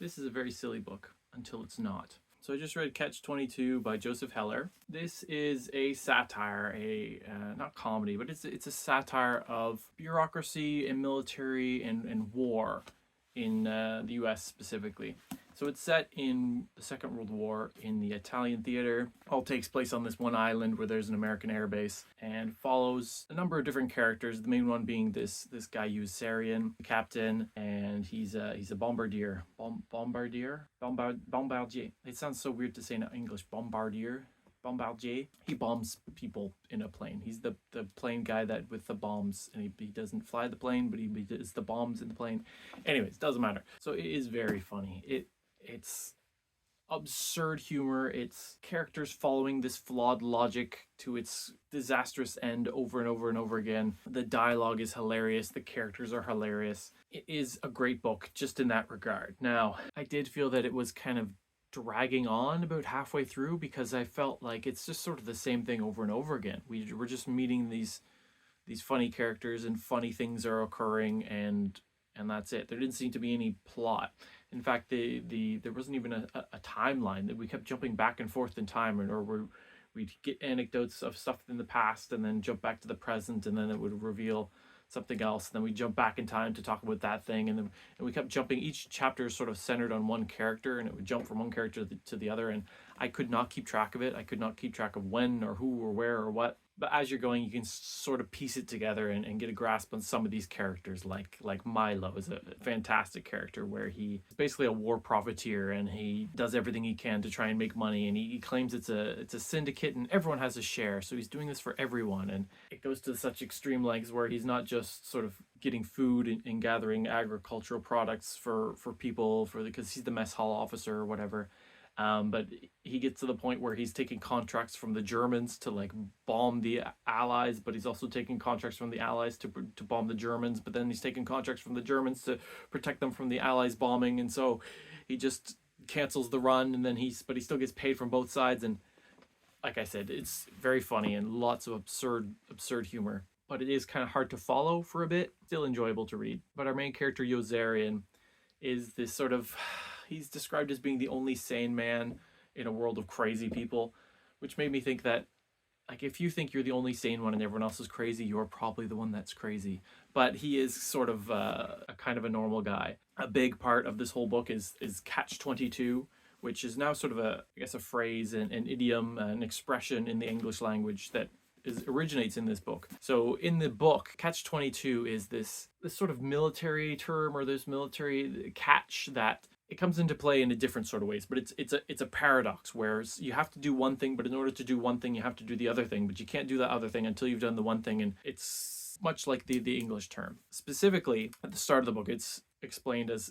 This is a very silly book until it's not. So I just read Catch-22 by Joseph Heller. This is a satire, not comedy, but it's a satire of bureaucracy and military and war in the U.S. specifically. So it's set in the Second World War in the Italian theater. All takes place on this one island where there's an American air base, and follows a number of different characters. The main one being this guy Usarian, the captain, and he's a bombardier. Bombardier. It sounds so weird to say in English. Bombardier. He bombs people in a plane. He's the plane guy that with the bombs, and he doesn't fly the plane, but he does the bombs in the plane. Anyways, doesn't matter. So it is very funny. It's absurd humor. It's characters following this flawed logic to its disastrous end over and over and over again. The dialogue is hilarious. The characters are hilarious. It is a great book just in that regard. Now, I did feel that it was kind of dragging on about halfway through because I felt like it's just sort of the same thing over and over again. We're just meeting these funny characters and funny things are occurring, and that's it. There didn't seem to be any plot. In fact, there wasn't even a timeline. That we kept jumping back and forth in time, or we'd get anecdotes of stuff in the past and then jump back to the present, and then it would reveal something else. And then we jump back in time to talk about that thing, and we kept jumping. Each chapter is sort of centered on one character, and it would jump from one character to the other. And I could not keep track of it. I could not keep track of when or who or where or what. But as you're going, you can sort of piece it together and get a grasp on some of these characters. Like Milo is a fantastic character where he's basically a war profiteer, and he does everything he can to try and make money. And he claims it's a syndicate and everyone has a share. So he's doing this for everyone. And it goes to such extreme lengths where he's not just sort of getting food and gathering agricultural products for people because he's the mess hall officer or whatever. But he gets to the point where he's taking contracts from the Germans to like bomb the Allies, but he's also taking contracts from the Allies to bomb the Germans. But then he's taking contracts from the Germans to protect them from the Allies bombing, and so he just cancels the run. And then he still gets paid from both sides. And like I said, it's very funny and lots of absurd humor. But it is kind of hard to follow for a bit. Still enjoyable to read. But our main character Yozarian is this sort of, he's described as being the only sane man in a world of crazy people, which made me think that, like, if you think you're the only sane one and everyone else is crazy, you're probably the one that's crazy. But he is sort of a kind of a normal guy. A big part of this whole book is Catch-22, which is now sort of a phrase, an idiom, an expression in the English language that originates in this book. So in the book, Catch-22 is this sort of military term, or this military catch that it comes into play in a different sort of ways, but it's a paradox where you have to do one thing, but in order to do one thing, you have to do the other thing, but you can't do that other thing until you've done the one thing. And it's much like the English term. Specifically, at the start of the book, it's explained as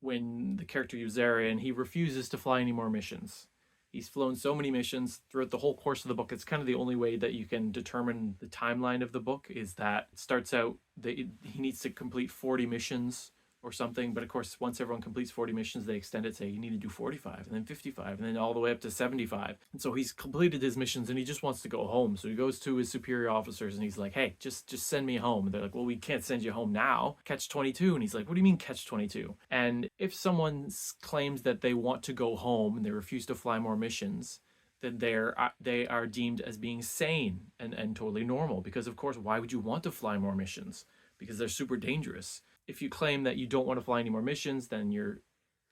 when the character Usarian, he refuses to fly any more missions. He's flown so many missions throughout the whole course of the book. It's kind of the only way that you can determine the timeline of the book, is that it starts out that he needs to complete 40 missions or something. But of course, once everyone completes 40 missions, they extend it, say you need to do 45 and then 55 and then all the way up to 75. And so he's completed his missions and he just wants to go home. So he goes to his superior officers and he's like, hey, just send me home. And they're like, well, we can't send you home now. Catch-22. And he's like, what do you mean Catch-22? And if someone claims that they want to go home and they refuse to fly more missions, then they are deemed as being sane and totally normal. Because of course, why would you want to fly more missions? Because they're super dangerous. If you claim that you don't want to fly any more missions, then you're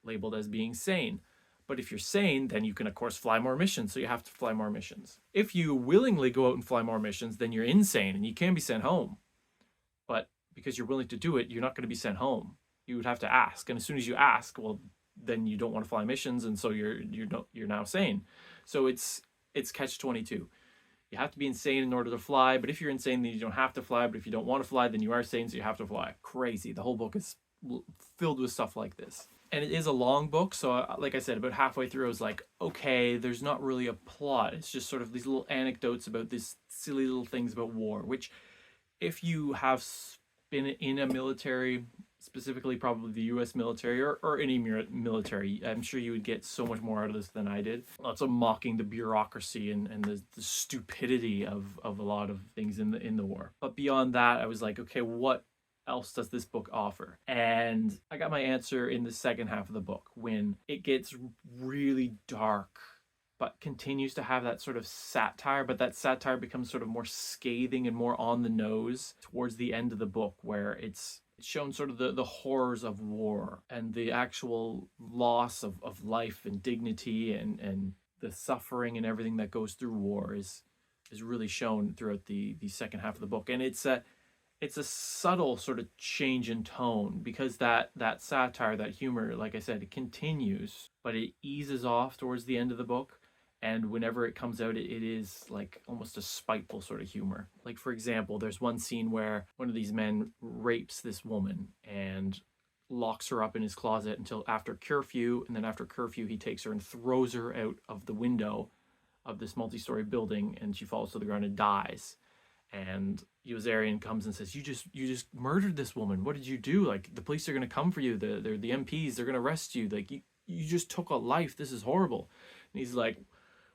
labeled as being sane. But if you're sane, then you can, of course, fly more missions, so you have to fly more missions. If you willingly go out and fly more missions, then you're insane and you can be sent home. But because you're willing to do it, you're not going to be sent home. You would have to ask. And as soon as you ask, well, then you don't want to fly missions, and so you're now sane. So it's Catch-22. You have to be insane in order to fly, but if you're insane, then you don't have to fly. But if you don't want to fly, then you are sane, so you have to fly. Crazy. The whole book is filled with stuff like this. And it is a long book, so like I said, about halfway through, I was like, okay, there's not really a plot. It's just sort of these little anecdotes about these silly little things about war, which if you have been in a military, specifically probably the U.S. military or any military, I'm sure you would get so much more out of this than I did. Lots of mocking the bureaucracy and the stupidity of a lot of things in the war. But beyond that, I was like, okay, what else does this book offer? And I got my answer in the second half of the book, when it gets really dark but continues to have that sort of satire, but that satire becomes sort of more scathing and more on the nose towards the end of the book, where it's shown sort of the horrors of war and the actual loss of life and dignity, and the suffering and everything that goes through war is really shown throughout the second half of the book. And it's a subtle sort of change in tone, because that satire, that humor, like I said, it continues, but it eases off towards the end of the book. And whenever it comes out, it is like almost a spiteful sort of humor. Like, for example, there's one scene where one of these men rapes this woman and locks her up in his closet until after curfew. And then after curfew, he takes her and throws her out of the window of this multi-story building, and she falls to the ground and dies. And Yossarian comes and says, you just murdered this woman. What did you do? Like, the police are going to come for you. They're the MPs. They're going to arrest you. Like, you just took a life. This is horrible. And he's like,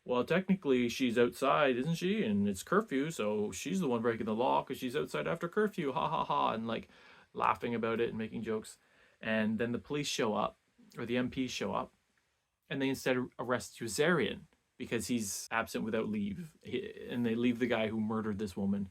well, technically she's outside, isn't she? And it's curfew, so she's the one breaking the law because she's outside after curfew. Ha ha ha. And like laughing about it and making jokes. And then the police show up, or the MPs show up, and they instead arrest Yossarian because he's absent without leave. And they leave the guy who murdered this woman.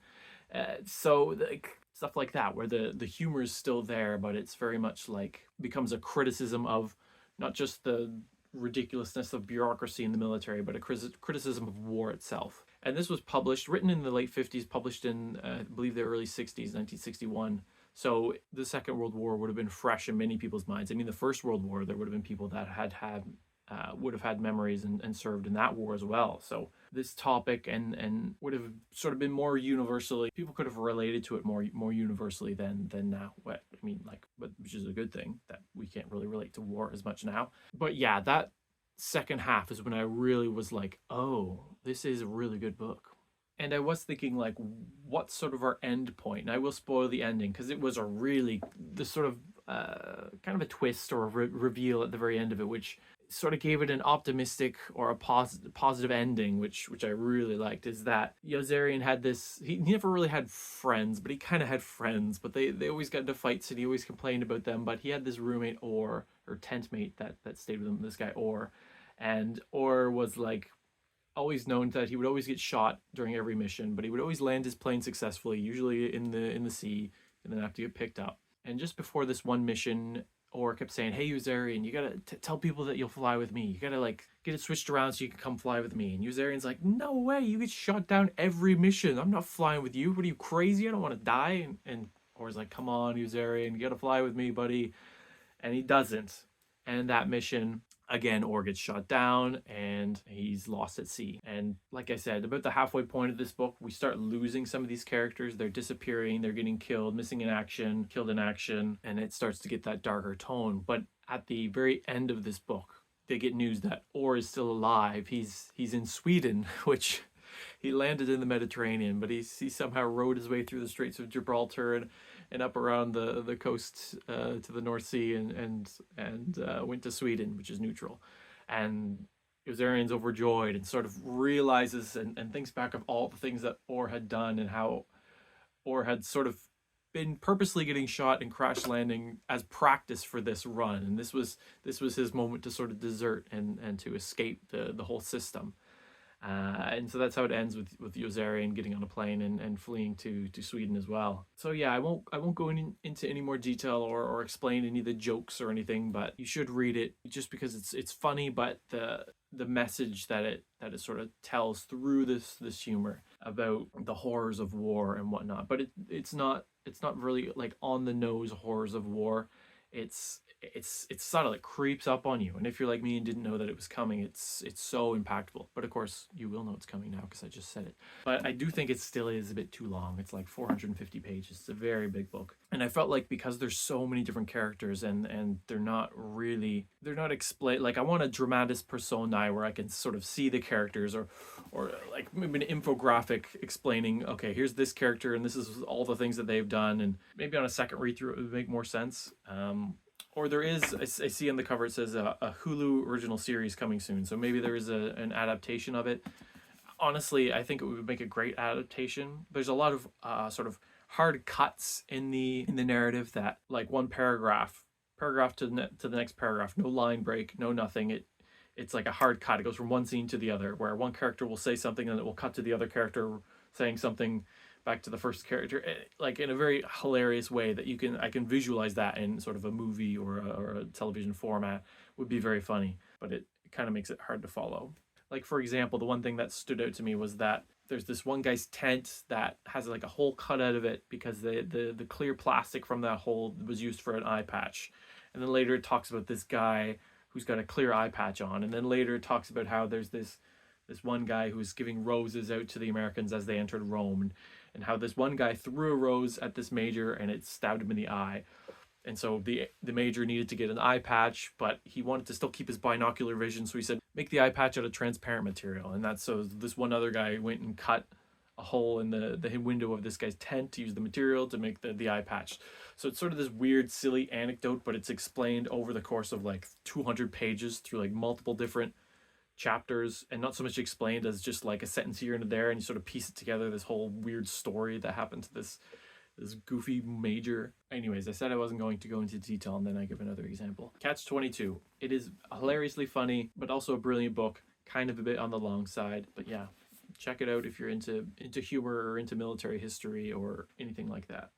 So like stuff like that, where the humor is still there, but it's very much like becomes a criticism of not just the ridiculousness of bureaucracy in the military, but a criticism of war itself. And this was written in the late 50s, published in, I believe, the early 60s, 1961. So the Second World War would have been fresh in many people's minds. I mean, the First World War, there would have been people that would have had memories and served in that war as well. So this topic and would have sort of been more universally, people could have related to it more universally than now. What I mean, like, which is a good thing, that we can't really relate to war as much now. But yeah, that second half is when I really was like, oh, this is a really good book. And I was thinking, like, what's sort of our end point? And I will spoil the ending, because it was the sort of kind of a twist or a reveal at the very end of it, which sort of gave it an optimistic or a positive ending, which I really liked. Is that Yossarian had this, he never really had friends, but he kind of had friends, but they always got into fights and he always complained about them. But he had this roommate or tent mate that stayed with him, this guy Orr. And Orr was like always known that he would always get shot during every mission, but he would always land his plane successfully, usually in the sea, and then have to get picked up. And just before this one mission, Orr kept saying, hey, Yossarian, you gotta tell people that you'll fly with me. You gotta like get it switched around so you can come fly with me. And Yossarian's like, no way, you get shot down every mission. I'm not flying with you. What are you, crazy? I don't want to die. And Orr's like, come on, Yossarian, you gotta fly with me, buddy. And he doesn't. And that mission, again, Orr gets shot down and he's lost at sea. And like I said, about the halfway point of this book, we start losing some of these characters. They're disappearing, they're getting killed, missing in action, killed in action, and it starts to get that darker tone. But at the very end of this book, they get news that Orr is still alive. He's in Sweden, which he landed in the Mediterranean, but he somehow rowed his way through the Straits of Gibraltar and up around the coast to the North Sea and went to Sweden, which is neutral. And Yossarian's overjoyed and sort of realizes and thinks back of all the things that Orr had done and how Orr had sort of been purposely getting shot and crash landing as practice for this run. And this was his moment to sort of desert and to escape the whole system. And so that's how it ends with Yossarian getting on a plane and fleeing to Sweden as well. So yeah, I won't go into any more detail or explain any of the jokes or anything, but you should read it just because it's funny, but the message that it sort of tells through this humor about the horrors of war and whatnot. But it's not really like on the nose horrors of war. It's subtle. It creeps up on you, and if you're like me and didn't know that it was coming, it's so impactful. But of course you will know it's coming now because I just said it. But I do think it still is a bit too long. It's like 450 pages. It's a very big book, and I felt like because there's so many different characters and they're not explained. Like, I want a dramatis personae where I can sort of see the characters, or like maybe an infographic explaining, okay, here's this character and this is all the things that they've done, and maybe on a second read through it would make more sense. Or there is, I see on the cover it says a Hulu original series coming soon. So maybe there is an adaptation of it. Honestly, I think it would make a great adaptation. There's a lot of sort of hard cuts in the narrative that, like, one paragraph to the next paragraph, no line break, no nothing. It's like a hard cut. It goes from one scene to the other, where one character will say something and it will cut to the other character saying something back to the first character, like in a very hilarious way that I can visualize that in sort of a movie or a television format would be very funny, but it kind of makes it hard to follow. Like, for example, the one thing that stood out to me was that there's this one guy's tent that has like a hole cut out of it because the clear plastic from that hole was used for an eye patch. And then later it talks about this guy who's got a clear eye patch on. And then later it talks about how there's this one guy who's giving roses out to the Americans as they entered Rome, and how this one guy threw a rose at this major and it stabbed him in the eye. And so the major needed to get an eye patch, but he wanted to still keep his binocular vision. So he said, make the eye patch out of transparent material. And that's so this one other guy went and cut a hole in the window of this guy's tent to use the material to make the eye patch. So it's sort of this weird, silly anecdote, but it's explained over the course of like 200 pages through like multiple different chapters, and not so much explained as just like a sentence here and there, and you sort of piece it together, this whole weird story that happened to this goofy major. Anyways, I said I wasn't going to go into detail, and then I give another example. Catch-22. It is hilariously funny, but also a brilliant book, kind of a bit on the long side. But yeah, check it out if you're into humor or into military history or anything like that.